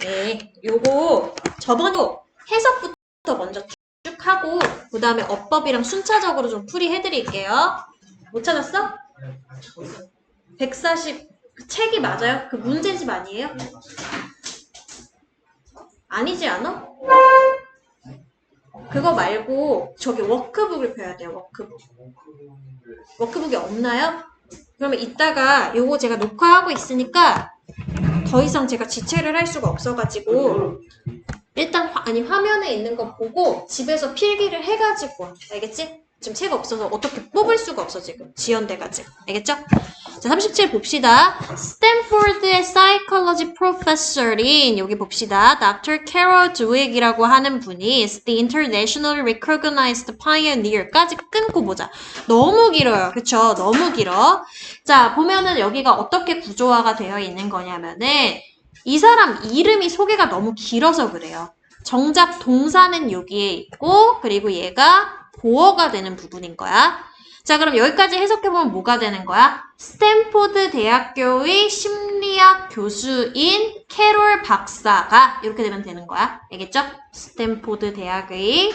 네, 요거 저번에 해석부터 먼저 쭉 하고 그 다음에 어법이랑 순차적으로 좀 풀이해드릴게요. 못 찾았어? 140, 그 책이 맞아요? 그 문제집 아니에요? 아니지 않아? 그거 말고 저기 워크북을 펴야 돼요. 워크북. 워크북이 없나요? 그러면 이따가 요거 제가 녹화하고 있으니까 더 이상 제가 지체를 할 수가 없어가지고 일단 화면에 있는 거 보고 집에서 필기를 해가지고 알겠지? 지금 책 없어서 어떻게 뽑을 수가 없어 지금 지연돼가지고 알겠죠? 자 37 봅시다. 스탠포드의 사이콜로지 프로페서인 여기 봅시다. Dr. Carol Dweck이라고 하는 분이 is the internationally recognized pioneer까지 끊고 보자. 너무 길어요. 그쵸? 너무 길어. 자 보면은 여기가 어떻게 구조화가 되어 있는 거냐면은 이 사람 이름이 소개가 너무 길어서 그래요. 정작 동사는 여기에 있고 그리고 얘가 보어가 되는 부분인 거야. 자 그럼 여기까지 해석해보면 뭐가 되는 거야? 스탠포드 대학교의 심리학 교수인 캐롤 박사가 이렇게 되면 되는 거야. 알겠죠? 스탠포드 대학의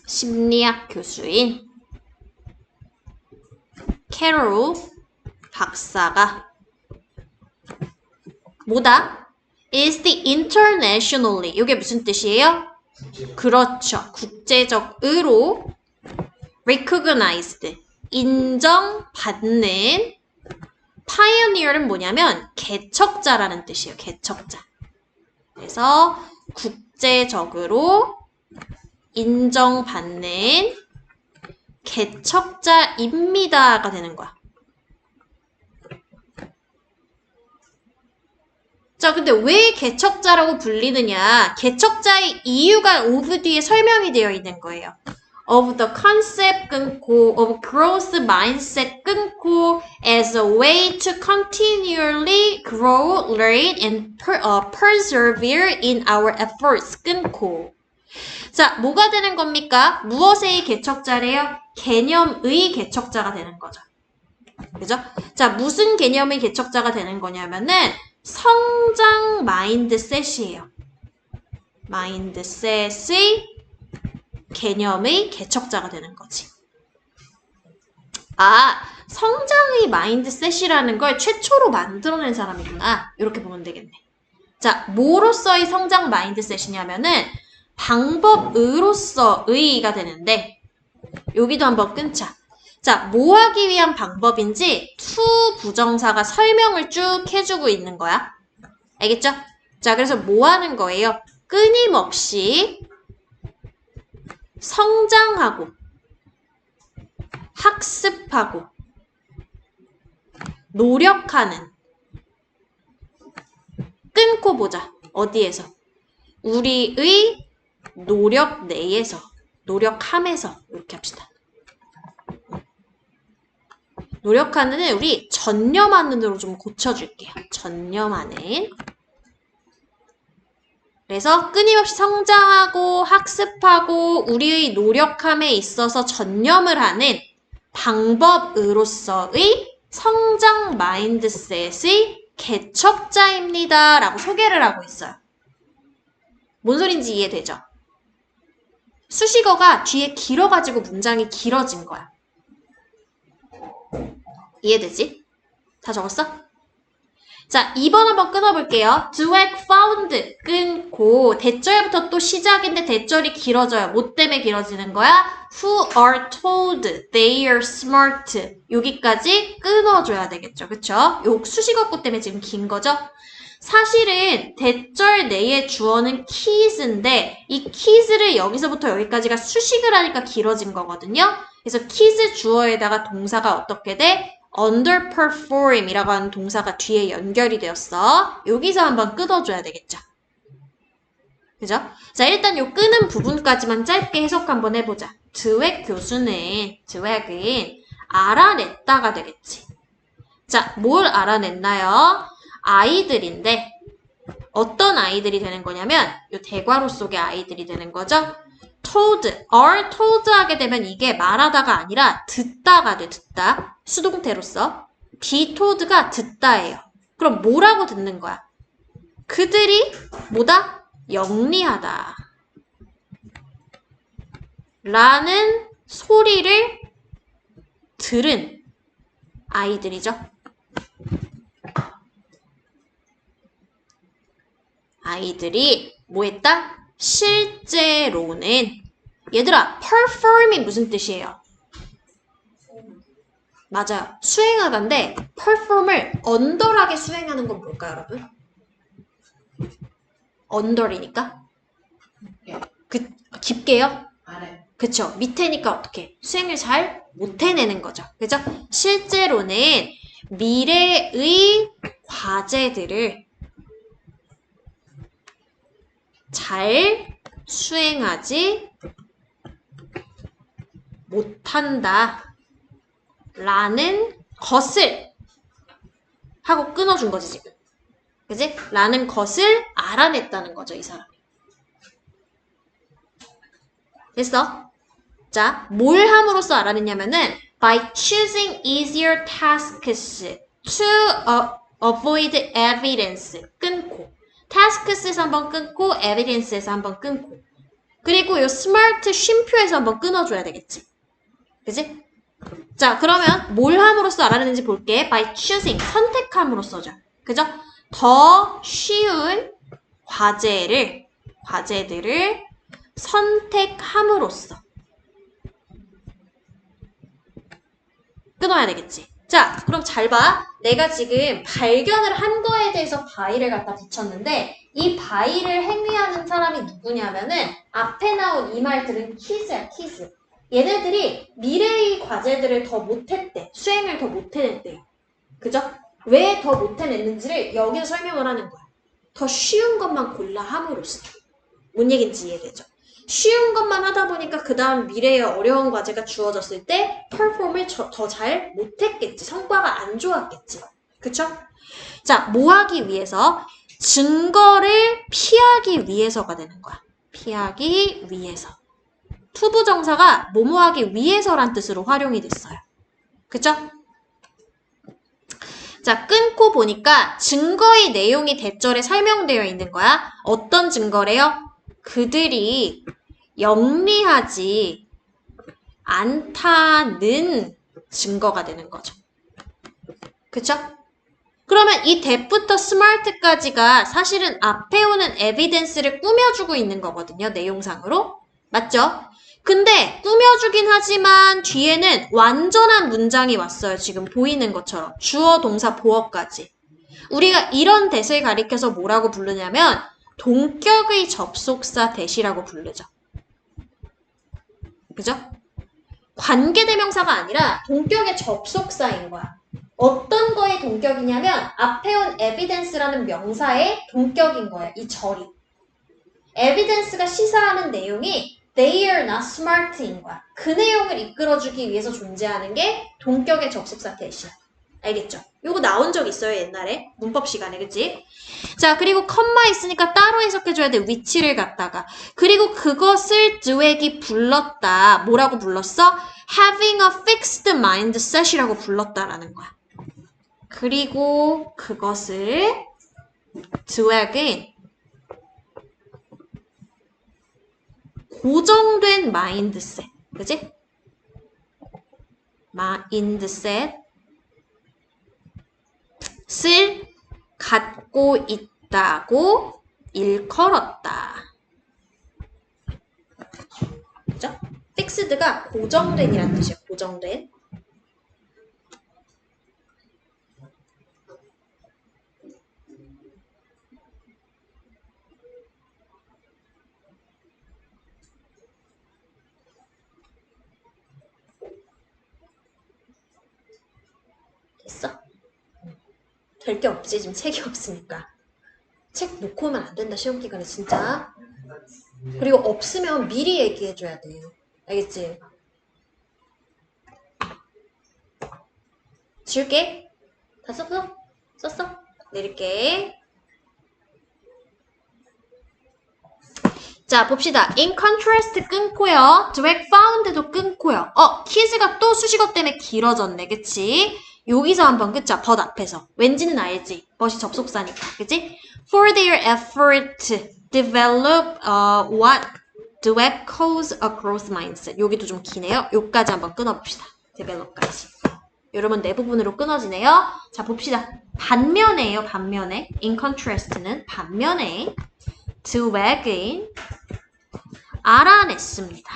심리학 교수인 캐롤 박사가 뭐다? is the internationally 이게 무슨 뜻이에요? 그렇죠. 국제적으로 recognized 인정받는 pioneer는 뭐냐면 개척자라는 뜻이에요. 개척자. 그래서 국제적으로 인정받는 개척자입니다가 되는 거야. 자, 근데 왜 개척자라고 불리느냐? 개척자의 이유가 오브 뒤에 설명이 되어 있는 거예요. of the concept 끊고, of growth mindset 끊고, as a way to continually grow, learn, and persevere in our efforts 끊고. 자, 뭐가 되는 겁니까? 무엇의 개척자래요? 개념의 개척자가 되는 거죠. 그죠? 자, 무슨 개념의 개척자가 되는 거냐면은 성장 마인드셋이에요. 마인드셋의 개념의 개척자가 되는 거지. 아, 성장의 마인드셋이라는 걸 최초로 만들어낸 사람이구나. 이렇게 보면 되겠네. 자, 뭐로서의 성장 마인드셋이냐면은 방법으로서의가 되는데 여기도 한번 끊자. 자, 뭐 하기 위한 방법인지 to 부정사가 설명을 쭉 해주고 있는 거야. 알겠죠? 자, 그래서 뭐 하는 거예요? 끊임없이 성장하고 학습하고 노력하는 끊고 보자. 어디에서? 우리의 노력 내에서 노력함에서 이렇게 합시다. 노력하는 우리 전념하는으로 좀 고쳐줄게요. 전념하는. 그래서 끊임없이 성장하고 학습하고 우리의 노력함에 있어서 전념을 하는 방법으로서의 성장 마인드셋의 개척자입니다. 라고 소개를 하고 있어요. 뭔 소린지 이해되죠? 수식어가 뒤에 길어가지고 문장이 길어진 거야. 이해되지? 다 적었어? 자, 2번 한번 끊어볼게요. Dweck found 끊고 대절부터 또 시작인데 대절이 길어져요. 뭐 때문에 길어지는 거야? Who are told they are smart 여기까지 끊어줘야 되겠죠. 그쵸? 요 수식어구 때문에 지금 긴 거죠? 사실은 대절 내의 주어는 keys인데 이 keys를 여기서부터 여기까지가 수식을 하니까 길어진 거거든요. 그래서 keys 주어에다가 동사가 어떻게 돼? underperform 이라고 하는 동사가 뒤에 연결이 되었어. 여기서 한번 끊어줘야 되겠죠. 그죠? 자, 일단 요 끄는 부분까지만 짧게 해석 한번 해보자. 드웩 교수는, 드웩은 알아냈다가 되겠지. 자, 뭘 알아냈나요? 아이들인데 어떤 아이들이 되는 거냐면 요 대괄호 속의 아이들이 되는 거죠. told, are told 하게 되면 이게 말하다가 아니라 듣다가 돼, 듣다. 수동태로서. be told가 듣다예요. 그럼 뭐라고 듣는 거야? 그들이 뭐다? 영리하다. 라는 소리를 들은 아이들이죠. 아이들이 뭐 했다? 실제로는 얘들아, perform이 무슨 뜻이에요? 맞아요. 수행하다인데 perform을 언더하게 수행하는 건 뭘까요, 여러분? 언더이니까? 깊게요? 그쵸. 밑에니까 어떻게? 수행을 잘 못 해내는 거죠. 그죠? 실제로는 미래의 과제들을 잘 수행하지 못한다 라는 것을 하고 끊어준 거지 지금. 그지? 라는 것을 알아냈다는 거죠 이 사람이. 됐어? 자, 뭘 함으로써 알아냈냐면은 by choosing easier tasks to avoid evidence. 끊고. tasks에서 한번 끊고 evidence에서 한번 끊고. 그리고 요 smart 쉼표에서 한번 끊어줘야 되겠지. 그지? 자, 그러면 뭘 함으로써 알아내는지 볼게. by choosing. 선택함으로써죠. 그죠? 더 쉬운 과제들을 선택함으로써 끊어야 되겠지. 자, 그럼 잘 봐. 내가 지금 발견을 한 거에 대해서 바이를 갖다 붙였는데 이 바이를 행위하는 사람이 누구냐면은 앞에 나온 이 말들은 키즈야, 키즈. 얘네들이 미래의 과제들을 더 못했대. 수행을 더 못해냈대요. 그죠? 왜 더 못해냈는지를 여기서 설명을 하는 거야. 더 쉬운 것만 골라 함으로써. 뭔 얘기인지 이해되죠? 쉬운 것만 하다 보니까 그 다음 미래에 어려운 과제가 주어졌을 때 퍼폼을 더 잘 못했겠지. 성과가 안 좋았겠지. 그쵸? 자, 뭐 하기 위해서? 증거를 피하기 위해서가 되는 거야. 피하기 위해서. 투부정사가 뭐뭐 하기 위해서란 뜻으로 활용이 됐어요. 그쵸? 자, 끊고 보니까 증거의 내용이 대절에 설명되어 있는 거야. 어떤 증거래요? 그들이 영리하지 않다는 증거가 되는 거죠. 그쵸? 그러면 이 that부터 smart까지가 사실은 앞에 오는 evidence를 꾸며주고 있는 거거든요. 내용상으로. 맞죠? 근데 꾸며주긴 하지만 뒤에는 완전한 문장이 왔어요. 지금 보이는 것처럼. 주어, 동사, 보어까지. 우리가 이런 that을 가리켜서 뭐라고 부르냐면 동격의 접속사 that이라고 부르죠. 그죠? 관계대명사가 아니라 동격의 접속사인 거야. 어떤 거의 동격이냐면 앞에 온 evidence라는 명사의 동격인 거야. 이 절이. evidence가 시사하는 내용이 they are not smart인 거야. 그 내용을 이끌어주기 위해서 존재하는 게 동격의 접속사 that이야. 알겠죠? 요거 나온 적 있어요, 옛날에. 문법 시간에, 그치? 자, 그리고 컴마 있으니까 따로 해석해줘야 돼, 위치를 갖다가. 그리고 그것을 드웩이 불렀다. 뭐라고 불렀어? having a fixed mindset이라고 불렀다라는 거야. 그리고 그것을 드웩은 고정된 마인드셋, 그치? 마인드셋 을 갖고 있다고 일컬었다. 그죠? fixed가 고정된이라는 뜻이에요. 고정된. 됐어? 될 게 없지. 지금 책이 없으니까. 책 놓고 오면 안 된다. 시험 기간에 진짜. 그리고 없으면 미리 얘기해줘야 돼요. 알겠지? 지울게. 다 썼어? 썼어? 내릴게. 자, 봅시다. In contrast 끊고요. direct found도 끊고요. 키즈가 또 수식어 때문에 길어졌네. 그치? 여기서 한번 끊자. but 앞에서. 왠지는 알지. but이 접속사니까. 그치? For their effort to develop what Dweck calls a growth mindset. 여기도 좀 기네요. 여기까지 한번 끊어봅시다. develop까지. 여러분 네 부분으로 끊어지네요. 자 봅시다. 반면에요. 반면에. in contrast는 반면에 Dweck은 알아냈습니다.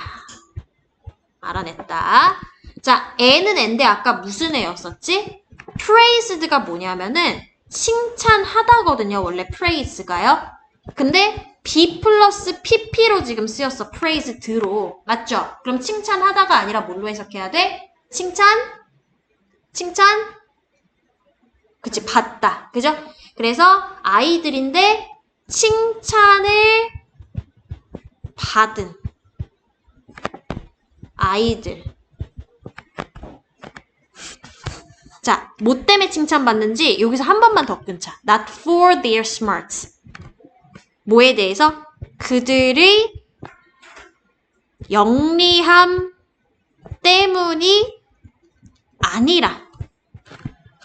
알아냈다. 자, 애는 앤데 아까 무슨 애였었지? praised가 뭐냐면은 칭찬하다거든요. 원래 praise가요. 근데 be 플러스 pp로 지금 쓰였어. praised로. 맞죠? 그럼 칭찬하다가 아니라 뭘로 해석해야 돼? 칭찬? 그치, 받다. 그죠? 그래서 아이들인데 칭찬을 받은 아이들. 자, 뭐 때문에 칭찬받는지 여기서 한 번만 더 끊자. Not for their smarts. 뭐에 대해서? 그들의 영리함 때문이 아니라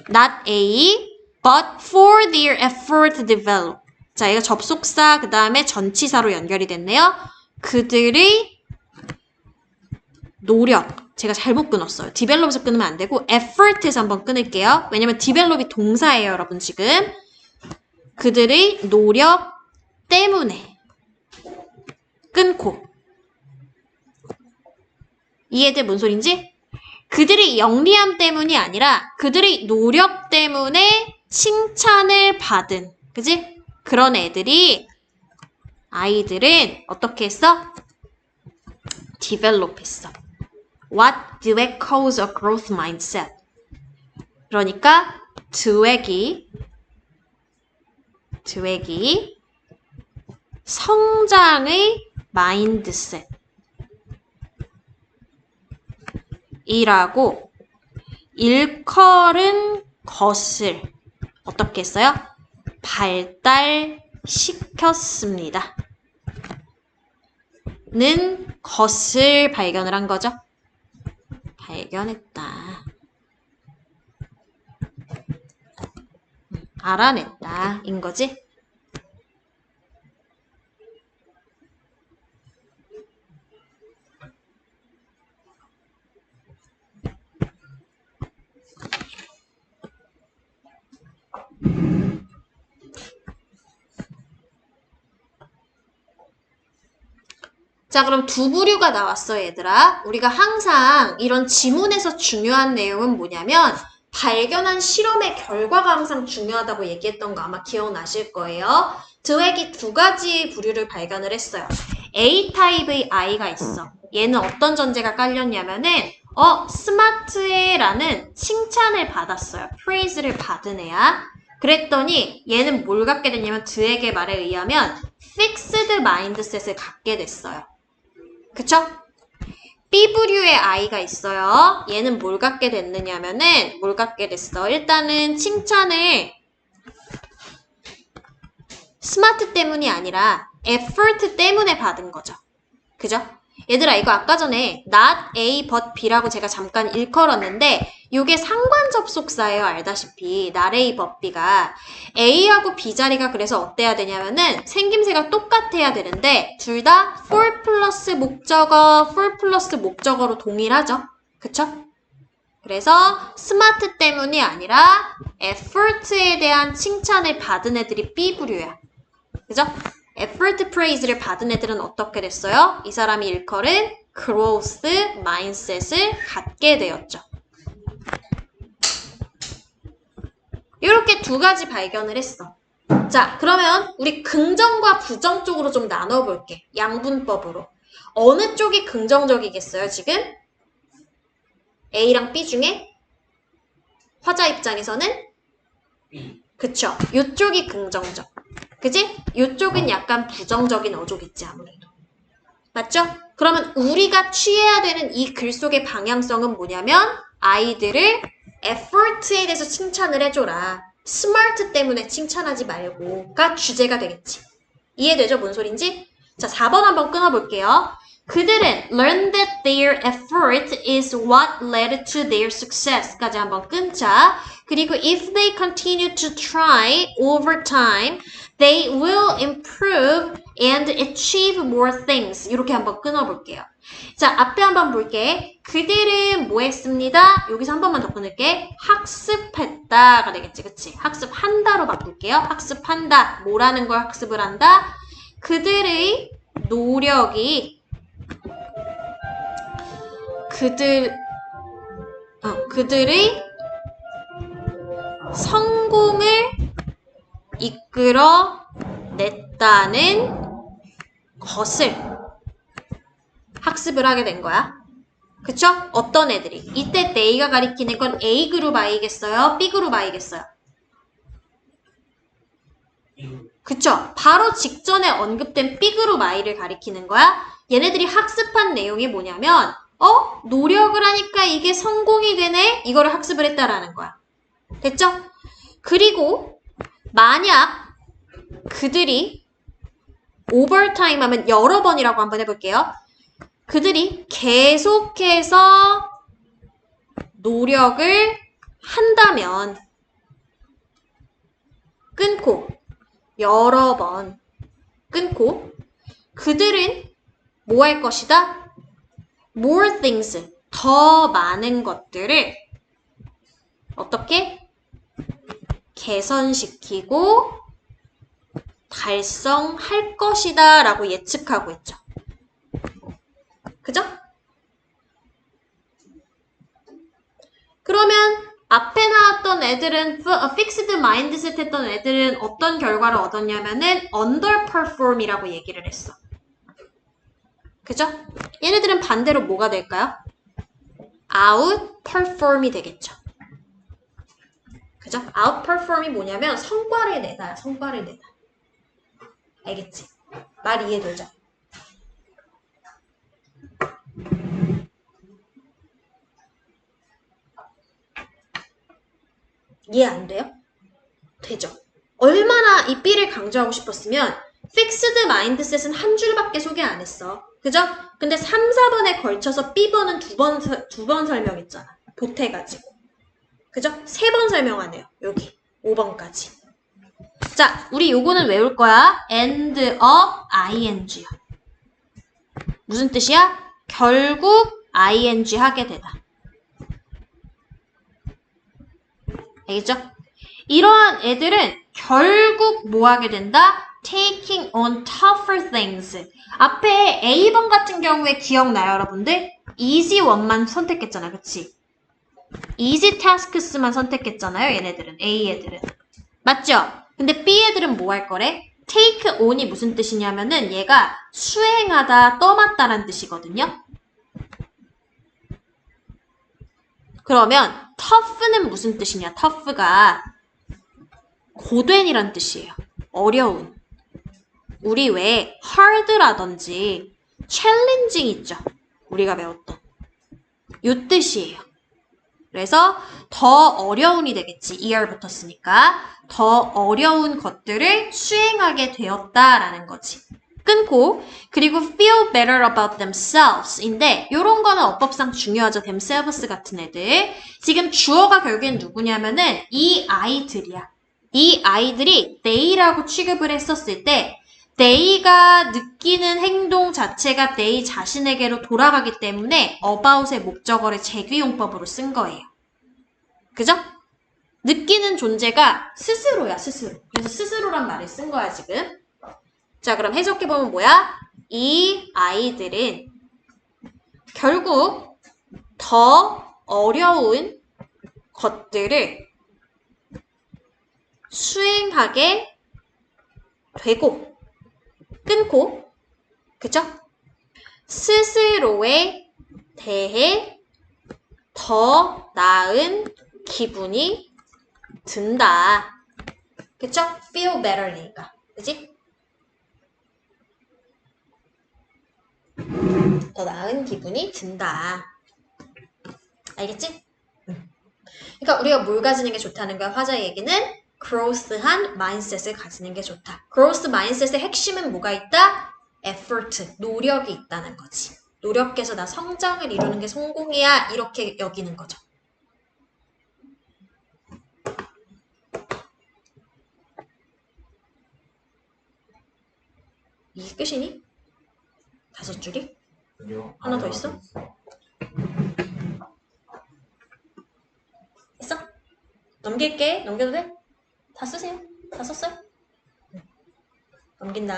Not A, but for their effort to develop. 자, 이거 접속사 그 다음에 전치사로 연결이 됐네요. 그들의 노력. 제가 잘못 끊었어요. develop에서 끊으면 안 되고 effort에서 한번 끊을게요. 왜냐면 develop이 동사예요, 여러분 지금. 그들의 노력 때문에 끊고. 이해돼? 뭔 소린지? 그들의 영리함 때문이 아니라 그들의 노력 때문에 칭찬을 받은. 그지? 그런 애들이 아이들은 어떻게 했어? develop 했어. What Dweck calls a growth mindset. 그러니까 드웨기 성장의 마인드셋 이라고 일컬은 것을 어떻게 했어요? 발달시켰습니다. 는 것을 발견을 한 거죠. 발견했다. 알아냈다. 인 거지? 자, 그럼 두 부류가 나왔어, 얘들아. 우리가 항상 이런 지문에서 중요한 내용은 뭐냐면 발견한 실험의 결과가 항상 중요하다고 얘기했던 거 아마 기억나실 거예요. 드웨기 두 가지 부류를 발견을 했어요. A타입의 아이가 있어. 얘는 어떤 전제가 깔렸냐면은 스마트해라는 칭찬을 받았어요. 프레이즈를 받은 애야. 그랬더니 얘는 뭘 갖게 됐냐면 드웨기의 말에 의하면 fixed mindset을 갖게 됐어요. 그쵸? B부류의 아이가 있어요. 얘는 뭘 갖게 됐느냐면은 뭘 갖게 됐어? 일단은 칭찬을 스마트 때문이 아니라 effort 때문에 받은 거죠. 그죠? 얘들아 이거 아까 전에 not A but B라고 제가 잠깐 일컬었는데 이게 상관 접속사예요. 알다시피 not A but B가 A하고 B 자리가 그래서 어때야 되냐면은 생김새가 똑같아야 되는데 둘 다 for 플러스 목적어, for 플러스 목적어로 동일하죠. 그쵸? 그래서 스마트 때문이 아니라 effort에 대한 칭찬을 받은 애들이 B부류야. 그죠? effort praise를 받은 애들은 어떻게 됐어요? 이 사람이 일컬은 growth mindset을 갖게 되었죠. 이렇게 두 가지 발견을 했어. 자, 그러면 우리 긍정과 부정 쪽으로 좀 나눠볼게. 양분법으로. 어느 쪽이 긍정적이겠어요, 지금? A랑 B 중에? 화자 입장에서는? B. 그쵸. 이쪽이 긍정적. 그지? 이쪽은 약간 부정적인 어조겠지 아무래도. 맞죠? 그러면 우리가 취해야 되는 이 글 속의 방향성은 뭐냐면 아이들을 effort에 대해서 칭찬을 해줘라. 스마트 때문에 칭찬하지 말고가 주제가 되겠지. 이해되죠? 뭔 소린지? 자, 4번 한번 끊어볼게요. 그들은 learn that their effort is what led to their success까지 한번 끊자. 그리고 if they continue to try over time, they will improve and achieve more things. 이렇게 한번 끊어볼게요. 자, 앞에 한번 볼게. 그들은 뭐 했습니다? 여기서 한 번만 더 끊을게. 학습했다가 되겠지, 그치? 학습한다로 바꿀게요. 학습한다. 뭐라는 걸 학습을 한다? 그들의 노력이 그들의 성공을 이끌어 냈다는 것을 학습을 하게 된 거야. 그쵸? 어떤 애들이? 이때 they가 가리키는 건 A 그룹 I겠어요? B 그룹 I겠어요? 그쵸? 바로 직전에 언급된 B 그룹 I를 가리키는 거야. 얘네들이 학습한 내용이 뭐냐면 노력을 하니까 이게 성공이 되네? 이거를 학습을 했다라는 거야. 됐죠? 그리고 만약 그들이 오버타임 하면 여러 번이라고 한번 해볼게요. 그들이 계속해서 노력을 한다면 끊고 여러 번 끊고 그들은 뭐 할 것이다? more things, 더 많은 것들을 어떻게? 개선시키고 달성할 것이다 라고 예측하고 있죠. 그죠? 그러면 앞에 나왔던 애들은 fixed mindset 했던 애들은 어떤 결과를 얻었냐면은 underperform이라고 얘기를 했어. 그죠? 얘네들은 반대로 뭐가 될까요? outperform이 되겠죠. 그죠? outperform이 뭐냐면 성과를 내다, 성과를 내다. 알겠지? 말 이해되죠? 이해 안 돼요? 되죠? 얼마나 이 B를 강조하고 싶었으면 fixed mindset은 한 줄밖에 소개 안 했어. 그죠? 근데 3, 4번에 걸쳐서 B번은 두 번 설명했잖아. 보태가지고. 그죠? 3번 설명하네요. 여기 5번까지. 자, 우리 요거는 외울 거야. end of ing야. 무슨 뜻이야? 결국 ing 하게 되다. 알겠죠? 이러한 애들은 결국 뭐 하게 된다? taking on tougher things. 앞에 A번 같은 경우에 기억나요, 여러분들? easy one만 선택했잖아, 그치? easy tasks만 선택했잖아요, 얘네들은. A 애들은. 맞죠? 근데 B 애들은 뭐 할 거래? take on이 무슨 뜻이냐면은 얘가 수행하다, 떠맡다라는 뜻이거든요. 그러면 tough는 무슨 뜻이냐? tough가 고된이란 뜻이에요. 어려운. 우리 왜 hard라든지 challenging 있죠? 우리가 배웠던. 요 뜻이에요. 그래서 더 어려운이 되겠지. er 붙었으니까. 더 어려운 것들을 수행하게 되었다라는 거지. 끊고 그리고 feel better about themselves인데 요런 거는 어법상 중요하죠. themselves 같은 애들. 지금 주어가 결국엔 누구냐면은 이 아이들이야. 이 아이들이 they라고 취급을 했었을 때 they가 느끼는 행동 자체가 they 자신에게로 돌아가기 때문에 about의 목적어를 재규용법으로 쓴 거예요. 그죠? 느끼는 존재가 스스로야, 스스로. 그래서 스스로란 말을 쓴 거야, 지금. 자, 그럼 해석해보면 뭐야? 이 아이들은 결국 더 어려운 것들을 수행하게 되고 끊고 그죠? 스스로에 대해 더 나은 기분이 든다. 그쵸? feel better니까. 그치? 더 나은 기분이 든다. 알겠지? 그러니까 우리가 뭘 가지는 게 좋다는 거야? 화자 얘기는 growth한 mindset을 가지는 게 좋다. growth mindset의 핵심은 뭐가 있다? effort, 노력이 있다는 거지. 노력해서 나 성장을 이루는 게 성공이야. 이렇게 여기는 거죠. 이게 끝이니? 5줄이? 아니요. 하나 더 있어? 있어? 넘길게. 넘겨도 돼? 다 쓰세요. 다 썼어요? 넘긴다.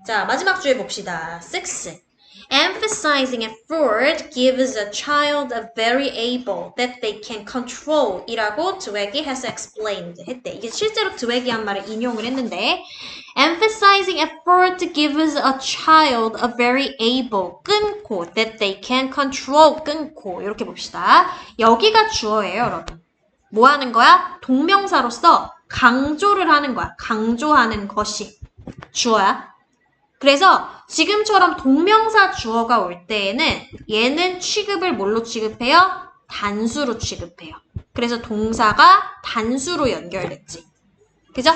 자, 마지막 주에 봅시다. 6. Emphasizing effort gives a child a very able that they can control 이라고 드웨기 has explained 했대. 이게 실제로 드웨기 한 말을 인용을 했는데 Emphasizing effort gives a child a very able 끊고 that they can control 끊고 이렇게 봅시다. 여기가 주어예요, 여러분. 뭐 하는 거야? 동명사로서 강조를 하는 거야. 강조하는 것이 주어야. 그래서 지금처럼 동명사 주어가 올 때에는 얘는 취급을 뭘로 취급해요? 단수로 취급해요. 그래서 동사가 단수로 연결됐지. 그죠?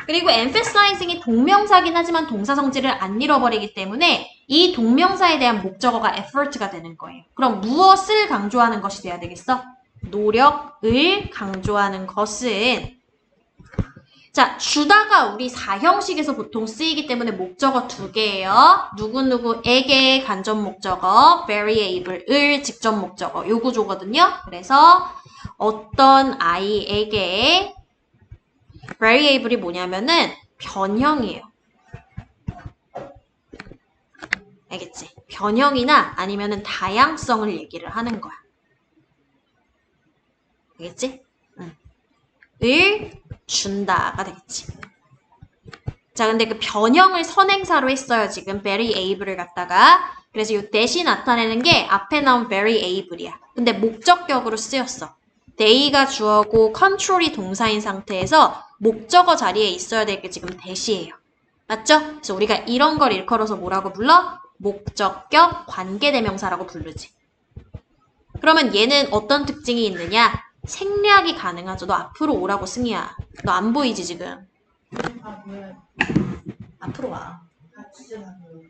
그리고 emphasizing이 동명사긴 하지만 동사 성질을 안 잃어버리기 때문에 이 동명사에 대한 목적어가 effort가 되는 거예요. 그럼 무엇을 강조하는 것이 돼야 되겠어? 노력을 강조하는 것은 자, 주다가 우리 4형식에서 보통 쓰이기 때문에 목적어 2개예요. 누구누구에게 간접 목적어, very able을 직접 목적어, 요 구조거든요. 그래서 어떤 아이에게 very able이 뭐냐면은 변형이에요. 알겠지? 변형이나 아니면은 다양성을 얘기를 하는 거야. 알겠지? 을 준다가 되겠지. 자, 근데 그 변형을 선행사로 했어요. 지금 very able을 갖다가. 그래서 이 대신 나타내는 게 앞에 나온 very able이야. 근데 목적격으로 쓰였어. they가 주어고 control이 동사인 상태에서 목적어 자리에 있어야 될 게 지금 대시예요. 맞죠? 그래서 우리가 이런 걸 일컬어서 뭐라고 불러? 목적격 관계대명사라고 부르지. 그러면 얘는 어떤 특징이 있느냐? 생략이 가능하죠. 너 앞으로 오라고 승희야. 너 안 보이지 지금? 아, 뭐야. 앞으로 와. 아, 진짜 나도.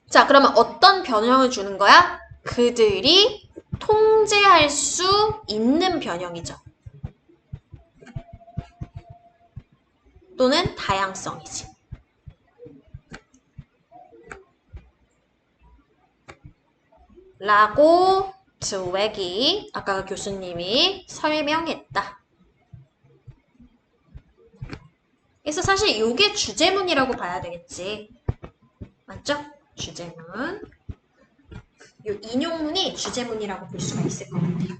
자, 그러면 어떤 변형을 주는 거야? 그들이 통제할 수 있는 변형이죠. 또는 다양성이지. 라고 드웨기 아까 교수님이 설명했다. 그래서 사실 이게 주제문이라고 봐야 되겠지. 맞죠? 주제문. 이 인용문이 주제문이라고 볼 수가 있을 것 같아요.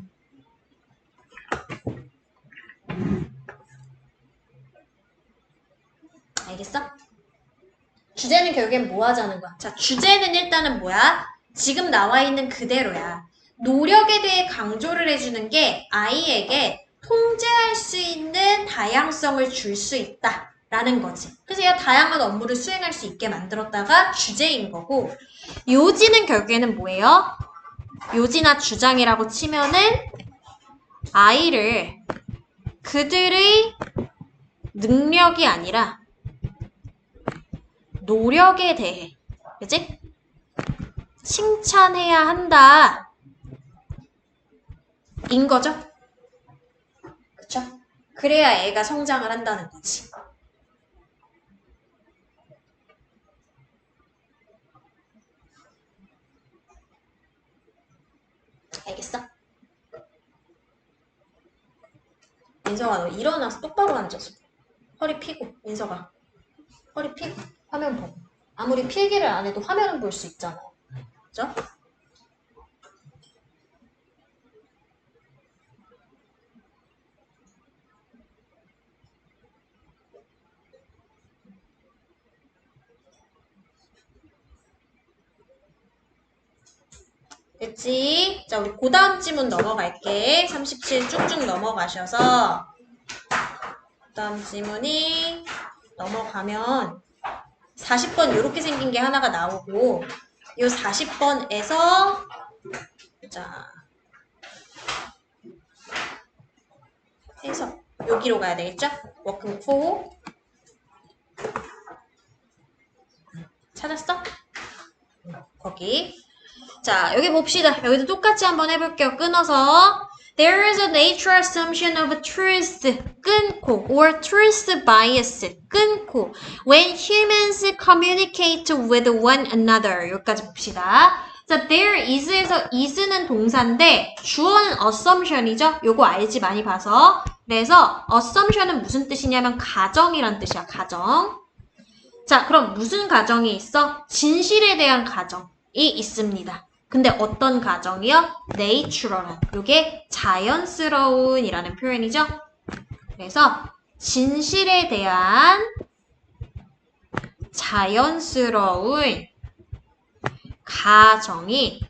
알겠어? 주제는 결국엔 뭐 하자는 거야? 자, 주제는 일단은 뭐야? 지금 나와 있는 그대로야. 노력에 대해 강조를 해주는 게 아이에게 통제할 수 있는 다양성을 줄 수 있다. 라는 거지. 그래서 얘가 다양한 업무를 수행할 수 있게 만들었다가 주제인 거고 요지는 결국에는 뭐예요? 요지나 주장이라고 치면은 아이를 그들의 능력이 아니라 노력에 대해 그치? 칭찬해야 한다 인 거죠? 그쵸? 그래야 애가 성장을 한다는 거지. 알겠어? 민서가 너 일어나서 똑바로 앉아서 허리 펴고 민서가 허리 펴고 화면 보고 아무리 필기를 안 해도 화면은 볼 수 있잖아. 그죠? 됐지? 자, 우리 그 다음 지문 넘어갈게. 37 쭉쭉 넘어가셔서 그 다음 지문이 넘어가면 40번 이렇게 생긴 게 하나가 나오고 이 40번에서 자 해석 여기로 가야 되겠죠? 워크북 4 찾았어? 거기. 자, 여기 봅시다. 여기도 똑같이 한번 해볼게요. 끊어서. There is a natural assumption of truth. 끊고. Or truth bias. 끊고. When humans communicate with one another. 여기까지 봅시다. 자, there is에서 is는 동사인데 주어는 assumption이죠? 요거 알지? 많이 봐서. 그래서 assumption은 무슨 뜻이냐면 가정이란 뜻이야. 가정. 자, 그럼 무슨 가정이 있어? 진실에 대한 가정이 있습니다. 근데 어떤 가정이요? natural한. 요게 자연스러운이라는 표현이죠. 그래서 진실에 대한 자연스러운 가정이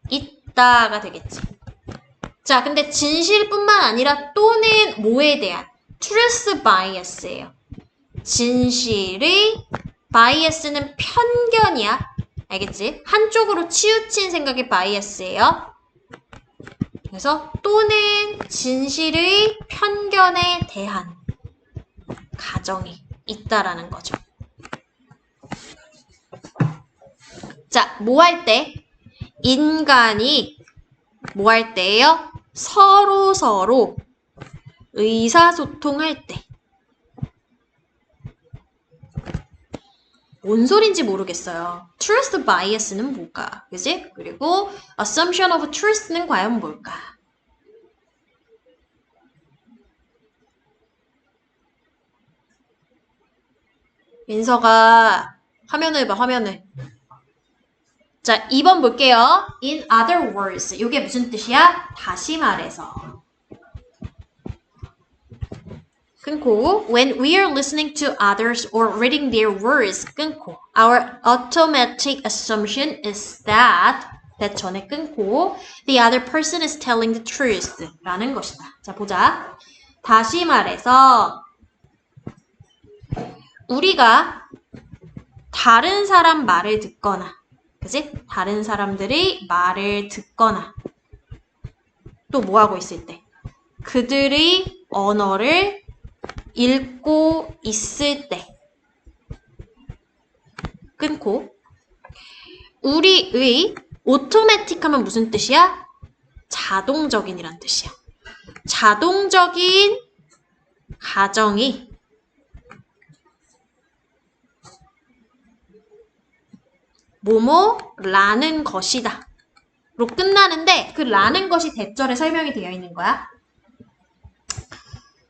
있다가 되겠지. 자, 근데 진실뿐만 아니라 또는 뭐에 대한 truth bias예요. 진실의 bias는 편견이야. 알겠지? 한쪽으로 치우친 생각의 바이어스예요. 그래서 또는 진실의 편견에 대한 가정이 있다라는 거죠. 자, 뭐 할 때? 인간이 뭐 할 때예요? 서로 의사소통할 때. 뭔 소린지 모르겠어요. Truth bias는 뭘까? 그지? 그리고 Assumption of truth는 과연 뭘까? 민서가 화면을 봐, 화면을. 자, 2번 볼게요. In other words. 이게 무슨 뜻이야? 다시 말해서. 끊고 when we are listening to others or reading their words 끊고 our automatic assumption is that 전에 끊고 the other person is telling the truth 라는 것이다. 자, 보자. 다시 말해서 우리가 다른 사람 말을 듣거나 그치? 다른 사람들의 말을 듣거나 또 뭐 하고 있을 때 그들의 언어를 읽고 있을 때 끊고 우리의 automatic 하면 무슨 뜻이야? 자동적인이란 뜻이야. 자동적인 가정이 뭐뭐라는 것이다. 로 끝나는데 그 라는 것이 대절에 설명이 되어 있는 거야.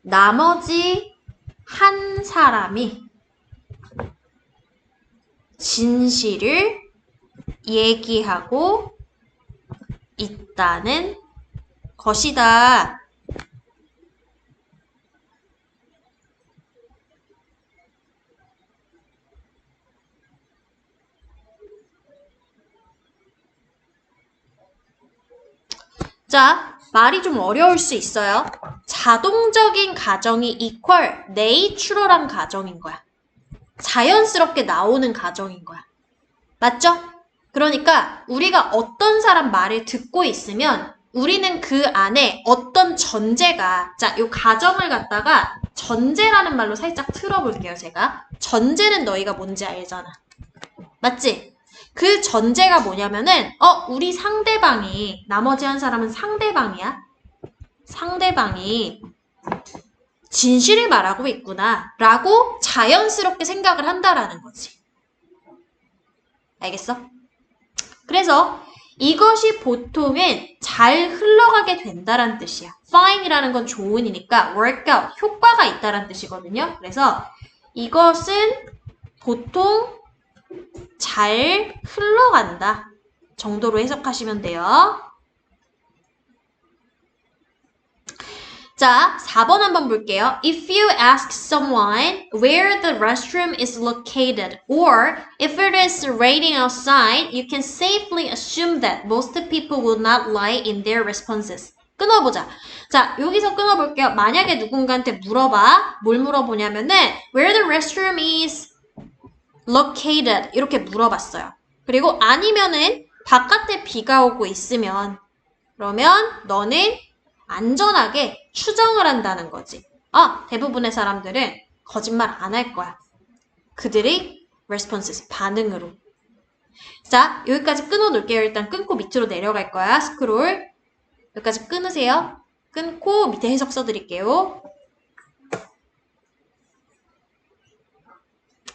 나머지 한 사람이 진실을 얘기하고 있다는 것이다. 자, 말이 좀 어려울 수 있어요. 자동적인 가정이 equal natural한 가정인 거야. 자연스럽게 나오는 가정인 거야. 맞죠? 그러니까 우리가 어떤 사람 말을 듣고 있으면 우리는 그 안에 어떤 전제가 자, 요 가정을 갖다가 전제라는 말로 살짝 틀어볼게요, 제가. 전제는 너희가 뭔지 알잖아. 맞지? 그 전제가 뭐냐면은 우리 상대방이 나머지 한 사람은 상대방이야. 상대방이 진실을 말하고 있구나 라고 자연스럽게 생각을 한다라는 거지. 알겠어? 그래서 이것이 보통은 잘 흘러가게 된다란 뜻이야. fine이라는 건 좋은이니까 work out, 효과가 있다란 뜻이거든요. 그래서 이것은 보통 잘 흘러간다 정도로 해석하시면 돼요. 자, 4번 한번 볼게요. If you ask someone where the restroom is located or if it is raining outside, you can safely assume that most people will not lie in their responses. 끊어보자. 자, 여기서 끊어볼게요. 만약에 누군가한테 물어봐. 뭘 물어보냐면은 where the restroom is located 이렇게 물어봤어요. 그리고 아니면은 바깥에 비가 오고 있으면 그러면 너는 안전하게 추정을 한다는 거지. 대부분의 사람들은 거짓말 안 할 거야. 그들의 responses, 반응으로. 자, 여기까지 끊어 놓을게요. 일단 끊고 밑으로 내려갈 거야. 스크롤. 여기까지 끊으세요. 끊고 밑에 해석 써드릴게요.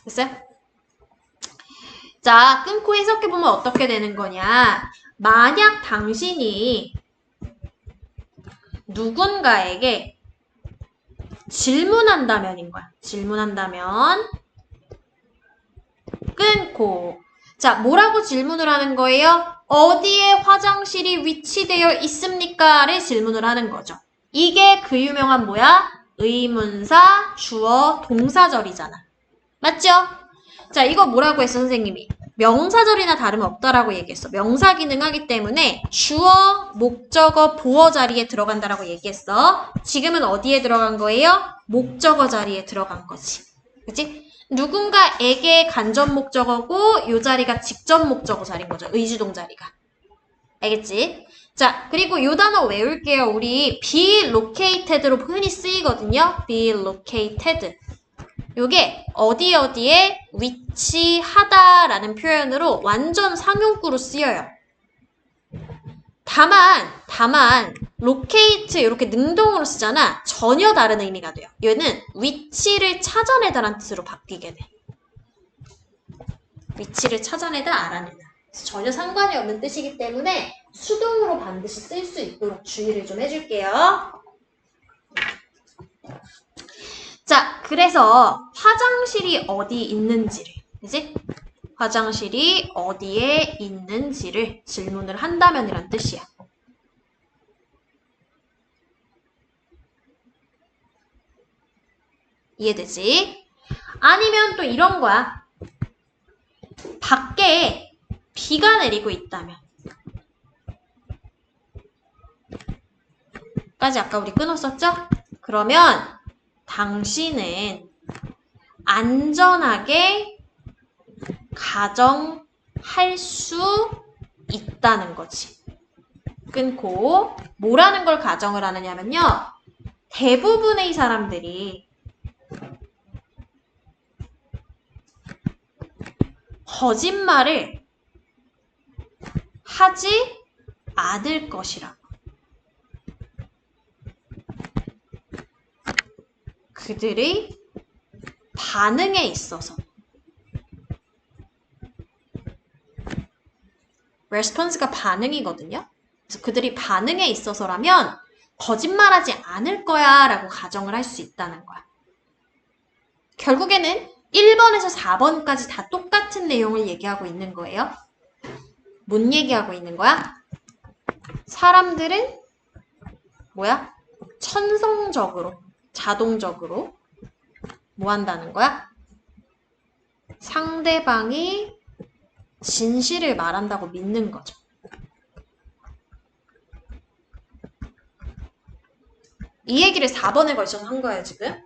됐어요? 자, 끊고 해석해보면 어떻게 되는 거냐. 만약 당신이 누군가에게 질문한다면인 거야. 질문한다면 끊고. 자, 뭐라고 질문을 하는 거예요? 어디에 화장실이 위치되어 있습니까? 를 질문을 하는 거죠. 이게 그 유명한 뭐야? 의문사, 주어, 동사절이잖아. 맞죠? 자, 이거 뭐라고 했어, 선생님이? 명사절이나 다름없다라고 얘기했어. 명사 기능하기 때문에 주어, 목적어, 보어 자리에 들어간다라고 얘기했어. 지금은 어디에 들어간 거예요? 목적어 자리에 들어간 거지. 그치? 누군가에게 간접 목적어고 요 자리가 직접 목적어 자리인 거죠. 의주동 자리가. 알겠지? 자, 그리고 요 단어 외울게요. 우리 be located로 흔히 쓰이거든요. be located. 요게 어디에 위치하다라는 표현으로 완전 상용구로 쓰여요. 다만 locate 이렇게 능동으로 쓰잖아. 전혀 다른 의미가 돼요. 얘는 위치를 찾아내다라는 뜻으로 바뀌게 돼. 위치를 찾아내다, 알아내다. 그래서 전혀 상관이 없는 뜻이기 때문에 수동으로 반드시 쓸 수 있도록 주의를 좀 해줄게요. 자, 그래서 화장실이 어디 있는지를, 그지? 화장실이 어디에 있는지를 질문을 한다면이란 뜻이야. 이해되지? 아니면 또 이런 거야. 밖에 비가 내리고 있다면. 까지 아까 우리 끊었었죠? 그러면 당신은 안전하게 가정할 수 있다는 거지. 끊고 뭐라는 걸 가정을 하느냐면요. 대부분의 사람들이 거짓말을 하지 않을 것이라고. 그들의 반응에 있어서. response가 반응이거든요. 그래서 그들이 반응에 있어서라면 거짓말하지 않을 거야 라고 가정을 할 수 있다는 거야. 결국에는 1번에서 4번까지 다 똑같은 내용을 얘기하고 있는 거예요. 뭔 얘기하고 있는 거야? 사람들은 뭐야? 천성적으로, 자동적으로 뭐 한다는 거야? 상대방이 진실을 말한다고 믿는 거죠. 이 얘기를 4번에 걸쳐서 한 거예요, 지금.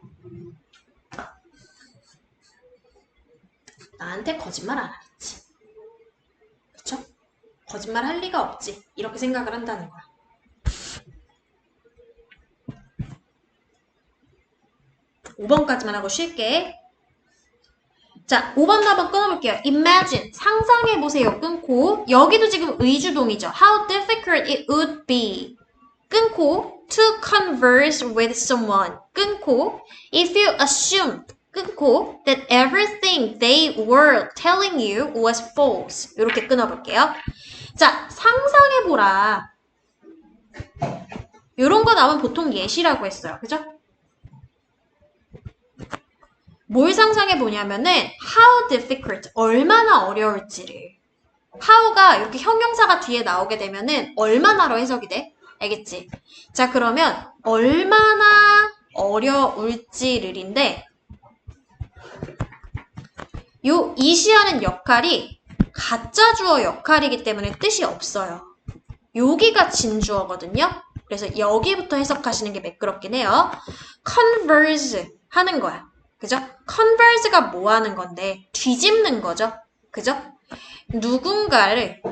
나한테 거짓말 안 하겠지. 그쵸? 거짓말 할 리가 없지. 이렇게 생각을 한다는 거야. (5번까지만) 하고 쉴게. 자, 5번도 한번 끊어볼게요. Imagine, 상상해보세요. 끊고 여기도 지금 의주동이죠. How difficult it would be. 끊고 to converse with someone. 끊고 if you assumed. 끊고 that everything they were telling you was false. 이렇게 끊어볼게요. 자, 상상해보라. 이런 거 나오면 보통 예시라고 했어요. 그죠? 뭘 상상해 보냐면은 how difficult, 얼마나 어려울지를. how가 이렇게 형용사가 뒤에 나오게 되면은 얼마나로 해석이 돼? 알겠지? 자, 그러면 얼마나 어려울지를인데 요 이시하는 역할이 가짜 주어 역할이기 때문에 뜻이 없어요. 여기가 진주어거든요. 그래서 여기부터 해석하시는 게 매끄럽긴 해요. converse 하는 거야. 그죠? converse가 뭐 하는 건데? 뒤집는 거죠. 그죠? 누군가를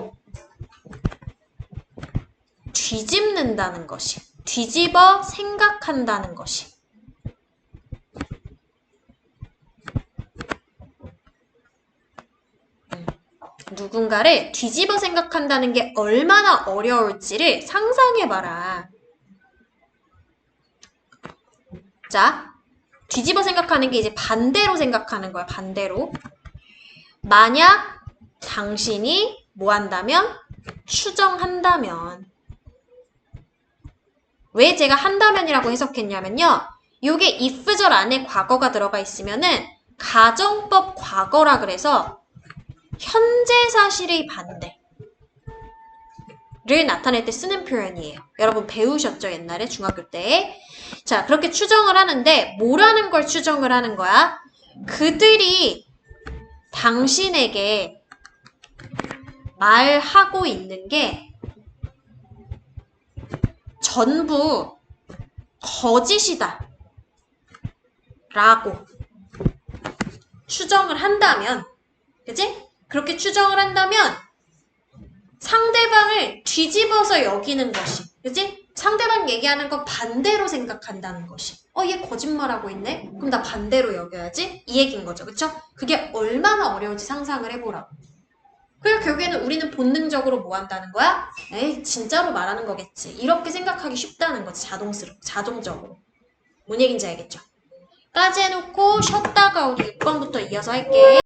뒤집는다는 것이. 뒤집어 생각한다는 것이. 누군가를 뒤집어 생각한다는 게 얼마나 어려울지를 상상해봐라. 자, 뒤집어 생각하는 게 이제 반대로 생각하는 거야, 반대로. 만약 당신이 뭐 한다면? 추정한다면. 왜 제가 한다면이라고 해석했냐면요. 요게 if절 안에 과거가 들어가 있으면은 가정법 과거라 그래서 현재 사실의 반대를 나타낼 때 쓰는 표현이에요. 여러분 배우셨죠? 옛날에 중학교 때. 자, 그렇게 추정을 하는데 뭐라는 걸 추정을 하는 거야? 그들이 당신에게 말하고 있는 게 전부 거짓이다 라고 추정을 한다면, 그치? 그렇게 추정을 한다면 상대방을 뒤집어서 여기는 것이, 그치? 상대방 얘기하는 건 반대로 생각한다는 것이. 얘 거짓말하고 있네? 그럼 나 반대로 여겨야지? 이 얘기인 거죠, 그쵸? 그게 얼마나 어려운지 상상을 해보라고. 그리고 결국에는 우리는 본능적으로 뭐 한다는 거야? 에이, 진짜로 말하는 거겠지. 이렇게 생각하기 쉽다는 거지, 자동적으로. 뭔 얘기인지 알겠죠? 까지 해놓고 쉬었다가 우리 6번부터 이어서 할게.